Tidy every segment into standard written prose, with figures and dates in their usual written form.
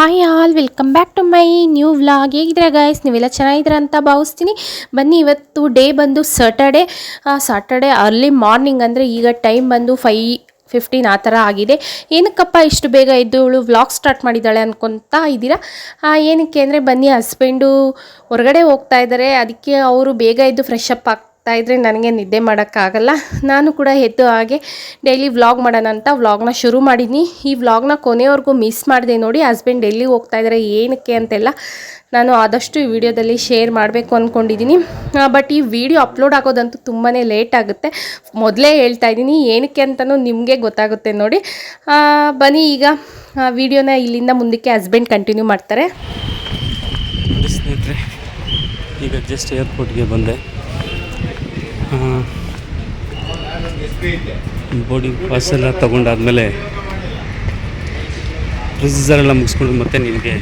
Hi all welcome back to my new vlog. ಹೇಗಿದ್ದೀರಾ guys? ನೀವೆಲ್ಲ ಚೆನ್ನಾಗಿದ್ದೀರಾ ಅಂತ ಭಾವಿಸ್ತೀನಿ. ಬನ್ನಿ, ಇವತ್ತು ಡೇ ಬಂದು ಸಾಟರ್ಡೆ ಅರ್ಲಿ ಮಾರ್ನಿಂಗ್, ಅಂದರೆ ಈಗ ಟೈಮ್ ಬಂದು 5:15 ಆ ಥರ ಆಗಿದೆ. ಏನಕ್ಕಪ್ಪ ಇಷ್ಟು ಬೇಗ ಎದ್ದು ಇವಳು ವ್ಲಾಗ್ ಸ್ಟಾರ್ಟ್ ಮಾಡಿದ್ದಾಳೆ ಅಂದ್ಕೊತಾ ಇದ್ದೀರಾ? ಏನಕ್ಕೆ ಅಂದರೆ ಬನ್ನಿ, ಹಸ್ಬೆಂಡು ಹೊರಗಡೆ ಹೋಗ್ತಾ ಇದ್ದಾರೆ. ಅದಕ್ಕೆ ಅವರು ಬೇಗ ಎದ್ದು ಫ್ರೆಶ್ ಅಪ್ ಇದ್ದರೆ ನನಗೆ ನಿದ್ದೆ ಮಾಡೋಕ್ಕಾಗಲ್ಲ. ನಾನು ಕೂಡ ಎದ್ದು ಹಾಗೆ ಡೈಲಿ ವ್ಲಾಗ್ ಮಾಡೋಣ ಅಂತ ವ್ಲಾಗ್ನ ಶುರು ಮಾಡಿದ್ದೀನಿ. ಈ ವ್ಲಾಗ್ನ ಕೊನೆಯವರೆಗೂ ಮಿಸ್ ಮಾಡಿದೆ ನೋಡಿ. ಹಸ್ಬೆಂಡ್ ಎಲ್ಲಿ ಹೋಗ್ತಾ ಇದ್ದಾರೆ, ಏನಕ್ಕೆ ಅಂತೆಲ್ಲ ನಾನು ಆದಷ್ಟು ಈ ವಿಡಿಯೋದಲ್ಲಿ ಶೇರ್ ಮಾಡಬೇಕು ಅಂದ್ಕೊಂಡಿದ್ದೀನಿ. ಬಟ್ ಈ ವಿಡಿಯೋ ಅಪ್ಲೋಡ್ ಆಗೋದಂತೂ ತುಂಬಾ ಲೇಟ್ ಆಗುತ್ತೆ. ಮೊದಲೇ ಹೇಳ್ತಾ ಇದ್ದೀನಿ, ಏನಕ್ಕೆ ಅಂತಲೂ ನಿಮಗೆ ಗೊತ್ತಾಗುತ್ತೆ ನೋಡಿ. ಬನ್ನಿ, ಈಗ ವಿಡಿಯೋನ ಇಲ್ಲಿಂದ ಮುಂದಕ್ಕೆ ಹಸ್ಬೆಂಡ್ ಕಂಟಿನ್ಯೂ ಮಾಡ್ತಾರೆ. ಸ್ನೇಹಿತರೆ, ಈಗ ಜಸ್ಟ್ ಏರ್ಪೋರ್ಟ್ಗೆ ಬಂದೆ. ಬೋರ್ಡಿಂಗ್ ಪಾಸ್ ಎಲ್ಲ ತೊಗೊಂಡಾದ್ಮೇಲೆ ಪ್ರೊಸೀಜರೆಲ್ಲ ಮುಗಿಸ್ಕೊಂಡು ಮತ್ತೆ ನಿಮಗೆ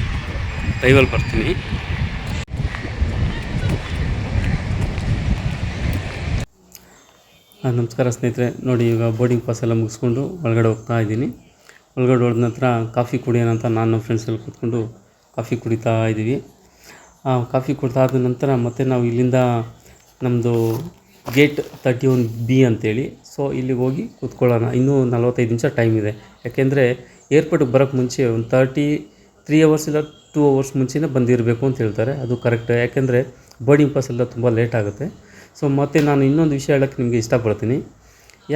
ಲೈವಲ್ಲಿ ಬರ್ತೀನಿ. ನಮಸ್ಕಾರ ಸ್ನೇಹಿತರೆ. ನೋಡಿ, ಈಗ ಬೋರ್ಡಿಂಗ್ ಪಾಸ್ ಎಲ್ಲ ಮುಗಿಸ್ಕೊಂಡು ಒಳಗಡೆ ಹೋಗ್ತಾ ಇದ್ದೀನಿ. ಒಳಗಡೆ ಹೋದ ನಂತರ ಕಾಫಿ ಕುಡಿಯೋಣ ಅಂತ ನಾನು ನಮ್ಮ ಫ್ರೆಂಡ್ಸ್ ಎಲ್ಲ ಕೂತ್ಕೊಂಡು ಕಾಫಿ ಕುಡಿತಾ ಇದ್ದೀವಿ. ಕಾಫಿ ಕುಡ್ದಾದ ನಂತರ ಮತ್ತೆ ನಾವು ಇಲ್ಲಿಂದ ನಮ್ಮದು ಗೇಟ್ 31B ಅಂತೇಳಿ, ಸೊ ಇಲ್ಲಿಗೆ ಹೋಗಿ ಕೂತ್ಕೊಳ್ಳೋಣ. ಇನ್ನೂ 45 ನಿಮಿಷ ಟೈಮ್ ಇದೆ. ಯಾಕೆಂದರೆ ಏರ್ಪೋರ್ಟಿಗೆ ಬರೋಕ್ಕೆ ಮುಂಚೆ ಒಂದು 33 ಅವರ್ಸ್ ಇಲ್ಲ 2 ಅವರ್ಸ್ ಮುಂಚೆನೇ ಬಂದಿರಬೇಕು ಅಂತ ಹೇಳ್ತಾರೆ. ಅದು ಕರೆಕ್ಟ್. ಯಾಕೆಂದರೆ ಬೋರ್ಡಿಂಗ್ ಪಾಸ್ ಎಲ್ಲ ತುಂಬ ಲೇಟ್ ಆಗುತ್ತೆ. ಸೊ ಮತ್ತು ನಾನು ಇನ್ನೊಂದು ವಿಷಯ ಹೇಳೋಕ್ಕೆ ನಿಮಗೆ ಇಷ್ಟಪಡ್ತೀನಿ.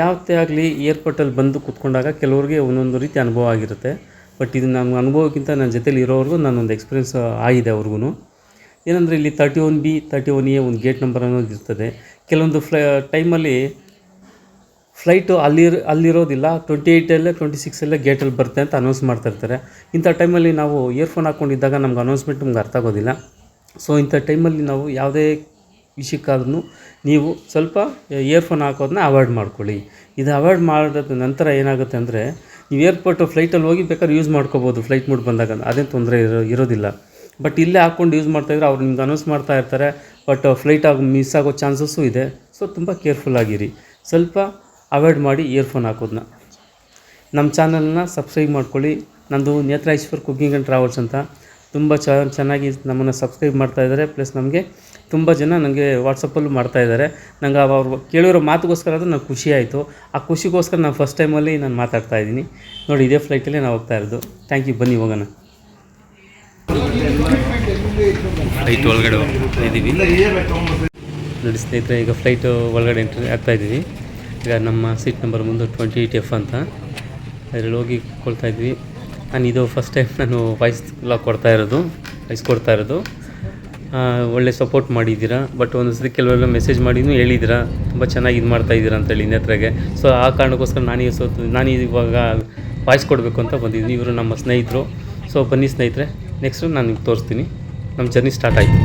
ಯಾವುದೇ ಆಗಲಿ ಏರ್ಪೋರ್ಟಲ್ಲಿ ಬಂದು ಕೂತ್ಕೊಂಡಾಗ ಕೆಲವ್ರಿಗೆ ಒಂದೊಂದು ರೀತಿ ಅನುಭವ ಆಗಿರುತ್ತೆ. ಬಟ್ ಇದು ನಮ್ಮ ಅನುಭವಕ್ಕಿಂತ ನನ್ನ ಜೊತೆಲಿ ಇರೋವ್ರಿಗೂ ನಾನೊಂದು ಎಕ್ಸ್ಪೀರಿಯೆನ್ಸ್ ಆಗಿದೆ ಅವ್ರಿಗೂ. ಏನಂದರೆ ಇಲ್ಲಿ 31B 31A ಒಂದು ಗೇಟ್ ನಂಬರ್ ಅನ್ನೋದು ಇರ್ತದೆ. ಕೆಲವೊಂದು ಟೈಮಲ್ಲಿ ಫ್ಲೈಟು ಅಲ್ಲಿರೋದಿಲ್ಲ, 28 26 ಗೇಟಲ್ಲಿ ಬರುತ್ತೆ ಅಂತ ಅನೌನ್ಸ್ ಮಾಡ್ತಾಯಿರ್ತಾರೆ. ಇಂಥ ಟೈಮಲ್ಲಿ ನಾವು ಇಯರ್ಫೋನ್ ಹಾಕ್ಕೊಂಡಿದ್ದಾಗ ನಮ್ಗೆ ಅನೌನ್ಸ್ಮೆಂಟ್ ನಮ್ಗೆ ಅರ್ಥ ಆಗೋದಿಲ್ಲ. ಸೊ ಇಂಥ ಟೈಮಲ್ಲಿ ನಾವು ಯಾವುದೇ ವಿಷಯಕ್ಕಾದ್ರೂ ನೀವು ಸ್ವಲ್ಪ ಇಯರ್ಫೋನ್ ಹಾಕೋದನ್ನ ಅವಾಯ್ಡ್ ಮಾಡ್ಕೊಳ್ಳಿ. ಇದು ಅವಾಯ್ಡ್ ಮಾಡಿದ ನಂತರ ಏನಾಗುತ್ತೆ ಅಂದರೆ, ನೀವು ಏರ್ಪೋರ್ಟು ಫ್ಲೈಟಲ್ಲಿ ಹೋಗಿ ಬೇಕಾದ್ರೆ ಯೂಸ್ ಮಾಡ್ಕೋಬೋದು. ಫ್ಲೈಟ್ ಮೂಡ್ ಬಂದಾಗ ಅದೇನು ತೊಂದರೆ ಇರೋದಿಲ್ಲ. ಬಟ್ ಇಲ್ಲೇ ಹಾಕ್ಕೊಂಡು ಯೂಸ್ ಮಾಡ್ತಾಯಿದ್ರೆ ಅವ್ರು ನಿಮ್ಗೆ ಅನೌನ್ಸ್ ಮಾಡ್ತಾ ಇರ್ತಾರೆ. ಬಟ್ ಫ್ಲೈಟ್ ಮಿಸ್ ಆಗೋ ಚಾನ್ಸಸ್ಸು ಇದೆ. ಸೊ ತುಂಬ ಕೇರ್ಫುಲ್ ಆಗಿರಿ. ಸ್ವಲ್ಪ ಅವಾಯ್ಡ್ ಮಾಡಿ ಇಯರ್ಫೋನ್ ಹಾಕೋದನ್ನ. ನಮ್ಮ ಚಾನಲ್ನ ಸಬ್ಸ್ಕ್ರೈಬ್ ಮಾಡ್ಕೊಳ್ಳಿ. ನಂದು ನೇತ್ರಾಶ್ವರ್ ಕುಕಿಂಗ್ ಆ್ಯಂಡ್ ಟ್ರಾವೆಲ್ಸ್ ಅಂತ ತುಂಬ ಚೆನ್ನಾಗಿ ನಮ್ಮನ್ನು ಸಬ್ಸ್ಕ್ರೈಬ್ ಮಾಡ್ತಾಯಿದ್ದಾರೆ. ಪ್ಲಸ್ ನಮಗೆ ತುಂಬ ಜನ ನನಗೆ ವಾಟ್ಸಪ್ಪಲ್ಲೂ ಮಾಡ್ತಾಯಿದ್ದಾರೆ. ನಂಗೆ ಅವ್ರು ಕೇಳಿರೋ ಮಾತುಗೋಸ್ಕರ ಅದು ನಂಗೆ ಖುಷಿ ಆಯಿತು. ಆ ಖುಷಿಗೋಸ್ಕರ ನಾನು ಫಸ್ಟ್ ಟೈಮಲ್ಲಿ ನಾನು ಮಾತಾಡ್ತಾಯಿದ್ದೀನಿ ನೋಡಿ. ಇದೇ ಫ್ಲೈಟಲ್ಲೇ ನಾವು ಹೋಗ್ತಾ ಇರೋದು. Thank you. ಬನ್ನಿ ಹೋಗೋಣ. ಫ್ಲೈಟ್ ಒಳಗಡೆ ಇದ್ದೀವಿ ನೋಡಿ ಸ್ನೇಹಿತರೆ. ಈಗ ಫ್ಲೈಟ್ ಒಳಗಡೆ ಎಂಟ್ರಿ ಆಗ್ತಾಯಿದ್ದೀವಿ. ಈಗ ನಮ್ಮ ಸೀಟ್ ನಂಬರ್ ಮುಂದೆ 28F ಅಂತ ಅದರಲ್ಲಿ ಹೋಗಿ ಕೊಡ್ತಾ ಇದ್ವಿ. ನಾನು ಇದು ಫಸ್ಟ್ ಟೈಮ್ ನಾನು ವಾಯ್ಸ್ ಕೊಡ್ತಾ ಇರೋದು. ಒಳ್ಳೆ ಸಪೋರ್ಟ್ ಮಾಡಿದ್ದೀರಾ. ಬಟ್ ಒಂದೊಂದ್ಸರಿ ಕೆಲವೆಲ್ಲ ಮೆಸೇಜ್ ಮಾಡಿನೂ ಹೇಳಿದ್ದೀರಾ, ತುಂಬ ಚೆನ್ನಾಗಿ ಇದು ಮಾಡ್ತಾಯಿದ್ದೀರಾ ಅಂತೇಳಿ ನೇತ್ರಾಗೆ. ಸೊ ಆ ಕಾರಣಕ್ಕೋಸ್ಕರ ನಾನು ಇವಾಗ ವಾಯ್ಸ್ ಕೊಡಬೇಕು ಅಂತ ಬಂದಿದ್ದೀನಿ. ಇವರು ನಮ್ಮ ಸ್ನೇಹಿತರು. ಸೊ ಬನ್ನಿ ಸ್ನೇಹಿತರೆ, ನೆಕ್ಸ್ಟು ನಾನು ನಿಮ್ಗೆ ತೋರಿಸ್ತೀನಿ. ನಮ್ಮ ಜರ್ನಿ ಸ್ಟಾರ್ಟ್ ಆಯಿತು.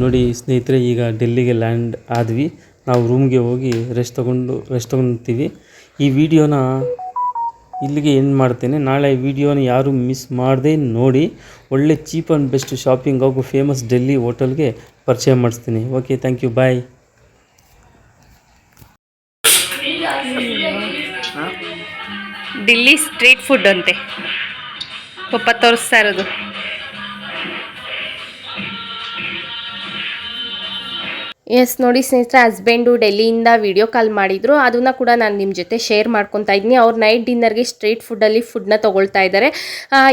ನೋಡಿ ಸ್ನೇಹಿತರೆ, ಈಗ ಡೆಲ್ಲಿಗೆ ಲ್ಯಾಂಡ್ ಆದ್ವಿ. ನಾವು ರೂಮ್ಗೆ ಹೋಗಿ ರೆಸ್ಟ್ ತೊಗೊಳ್ತೀವಿ. ಈ ವಿಡಿಯೋನ ಇಲ್ಲಿಗೆ ಎಂಡ್ ಮಾಡ್ತೇನೆ. ನಾಳೆ ವಿಡಿಯೋನ ಯಾರು ಮಿಸ್ ಮಾಡದೆ ನೋಡಿ. ಒಳ್ಳೆ ಚೀಪ್ ಆ್ಯಂಡ್ ಬೆಸ್ಟ್ ಶಾಪಿಂಗ್ ಹಾಗೂ ಫೇಮಸ್ ಡೆಲ್ಲಿ ಹೋಟೆಲ್ಗೆ ಪರಿಚಯ ಮಾಡಿಸ್ತೀನಿ. Okay, thank you, bye. Delhi street food ಅಂತೆ ಪಪ್ಪ ತೋರಿಸ್ತಾ ಇರೋದು. ಎಸ್ ನೋಡಿ ಸ್ನೇಹಿತರೆ, ಹಸ್ಬೆಂಡು ಡೆಲ್ಲಿಯಿಂದ ವಿಡಿಯೋ ಕಾಲ್ ಮಾಡಿದರು. ಅದನ್ನು ಕೂಡ ನಾನು ನಿಮ್ಮ ಜೊತೆ ಶೇರ್ ಮಾಡ್ಕೊತಾ ಇದ್ದೀನಿ. ಅವ್ರು ನೈಟ್ ಡಿನ್ನರ್ಗೆ ಸ್ಟ್ರೀಟ್ ಫುಡ್ಡಲ್ಲಿ ಫುಡ್ನ ತೊಗೊಳ್ತಾ ಇದ್ದಾರೆ.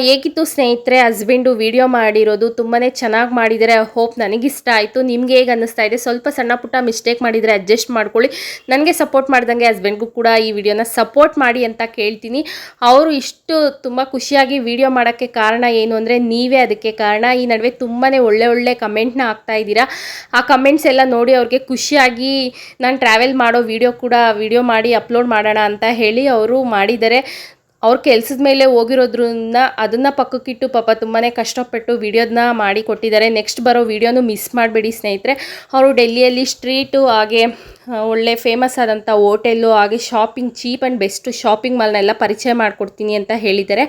ಹೇಗಿತ್ತು ಸ್ನೇಹಿತರೆ ಹಸ್ಬೆಂಡು ವಿಡಿಯೋ ಮಾಡಿರೋದು? ತುಂಬಾ ಚೆನ್ನಾಗಿ ಮಾಡಿದ್ದಾರೆ. ಹೋಪ್ ನನಗಿಷ್ಟ ಆಯಿತು. ನಿಮ್ಗೆ ಹೇಗೆ ಅನ್ನಿಸ್ತಾ ಇದೆ? ಸ್ವಲ್ಪ ಸಣ್ಣ ಪುಟ್ಟ ಮಿಸ್ಟೇಕ್ ಮಾಡಿದರೆ ಅಡ್ಜಸ್ಟ್ ಮಾಡ್ಕೊಳ್ಳಿ. ನನಗೆ ಸಪೋರ್ಟ್ ಮಾಡ್ದಂಗೆ ಹಸ್ಬೆಂಡ್ಗೂ ಕೂಡ ಈ ವಿಡಿಯೋನ ಸಪೋರ್ಟ್ ಮಾಡಿ ಅಂತ ಕೇಳ್ತೀನಿ. ಅವರು ಇಷ್ಟು ತುಂಬ ಖುಷಿಯಾಗಿ ವಿಡಿಯೋ ಮಾಡೋಕ್ಕೆ ಕಾರಣ ಏನು ಅಂದರೆ ನೀವೇ ಅದಕ್ಕೆ ಕಾರಣ. ಈ ನಡುವೆ ತುಂಬಾ ಒಳ್ಳೆ ಕಮೆಂಟ್ನ ಹಾಕ್ತಾ ಇದ್ದೀರಾ. ಆ ಕಮೆಂಟ್ಸ್ ಎಲ್ಲ ನೋಡಿ ಅವ್ರಿಗೆ ಖುಷಿಯಾಗಿ ನಾನು ಟ್ರಾವೆಲ್ ಮಾಡೋ ವಿಡಿಯೋ ಮಾಡಿ ಅಪ್ಲೋಡ್ ಮಾಡೋಣ ಅಂತ ಹೇಳಿ ಅವರು ಮಾಡಿದ್ದಾರೆ. ಅವ್ರ ಕೆಲಸದ ಮೇಲೆ ಹೋಗಿರೋದ್ರಿಂದ ಅದನ್ನು ಪಕ್ಕಕ್ಕಿಟ್ಟು ಪಾಪ ತುಂಬಾ ಕಷ್ಟಪಟ್ಟು ವಿಡಿಯೋದನ್ನ ಮಾಡಿ ಕೊಟ್ಟಿದ್ದಾರೆ. ನೆಕ್ಸ್ಟ್ ಬರೋ ವಿಡಿಯೋನು ಮಿಸ್ ಮಾಡಬೇಡಿ ಸ್ನೇಹಿತರೆ. ಅವರು ಡೆಲ್ಲಿಯಲ್ಲಿ ಸ್ಟ್ರೀಟು ಹಾಗೆ ಒಳ್ಳೆ ಫೇಮಸ್ ಆದಂಥ ಹೋಟೆಲ್ಲು ಹಾಗೆ shopping cheap and best shopping ಮಾಲ್ನೆಲ್ಲ ಪರಿಚಯ ಮಾಡಿಕೊಡ್ತೀನಿ ಅಂತ ಹೇಳಿದ್ದಾರೆ.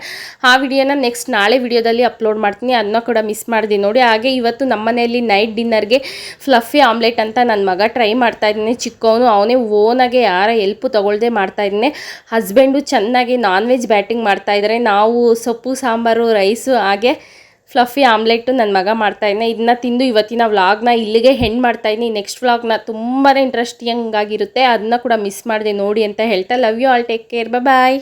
ಆ ವಿಡಿಯೋನ ನೆಕ್ಸ್ಟ್ ನಾಳೆ ವಿಡಿಯೋದಲ್ಲಿ ಅಪ್ಲೋಡ್ ಮಾಡ್ತೀನಿ. ಅದನ್ನ ಕೂಡ ಮಿಸ್ ಮಾಡಿದೆ ನೋಡಿ. ಹಾಗೆ ಇವತ್ತು ನಮ್ಮ ಮನೆಯಲ್ಲಿ ನೈಟ್ ಡಿನ್ನರ್ಗೆ ಫ್ಲಫಿ ಆಮ್ಲೆಟ್ ಅಂತ ನನ್ನ ಮಗ ಟ್ರೈ ಮಾಡ್ತಾಯಿದ್ದೀನಿ. ಚಿಕ್ಕವನು ಅವನೇ ಓನಾಗೆ ಯಾರ ಹೆಲ್ಪು ತೊಗೊಳ್ದೆ ಮಾಡ್ತಾಯಿದ್ದೀನಿ. ಹಸ್ಬೆಂಡು ಚೆನ್ನಾಗಿ ನಾನ್ ವೆಜ್ ಬ್ಯಾಟಿಂಗ್ ಮಾಡ್ತಾಯಿದ್ದಾರೆ. ನಾವು ಸೊಪ್ಪು ಸಾಂಬಾರು ರೈಸು ಹಾಗೆ ಫ್ಲಫಿ ಆಮ್ಲೆಟ್ಟು ನನ್ನ ಮಗ ಮಾಡ್ತಾಯಿದ್ದೆ. ಇದನ್ನ ತಿಂದು ಇವತ್ತಿನ ವ್ಲಾಗ್ನ ಇಲ್ಲಿಗೆ ಹೆಂಡ್ ಮಾಡ್ತಾಯಿದ್ದೀನಿ. ನೆಕ್ಸ್ಟ್ ವ್ಲಾಗ್ನ ತುಂಬಾ ಇಂಟ್ರೆಸ್ಟಿಂಗ್ ಆಗಿರುತ್ತೆ, ಅದನ್ನ ಕೂಡ ಮಿಸ್ ಮಾಡಿದೆ ನೋಡಿ ಅಂತ ಹೇಳ್ತಾ love you all, take care, bye.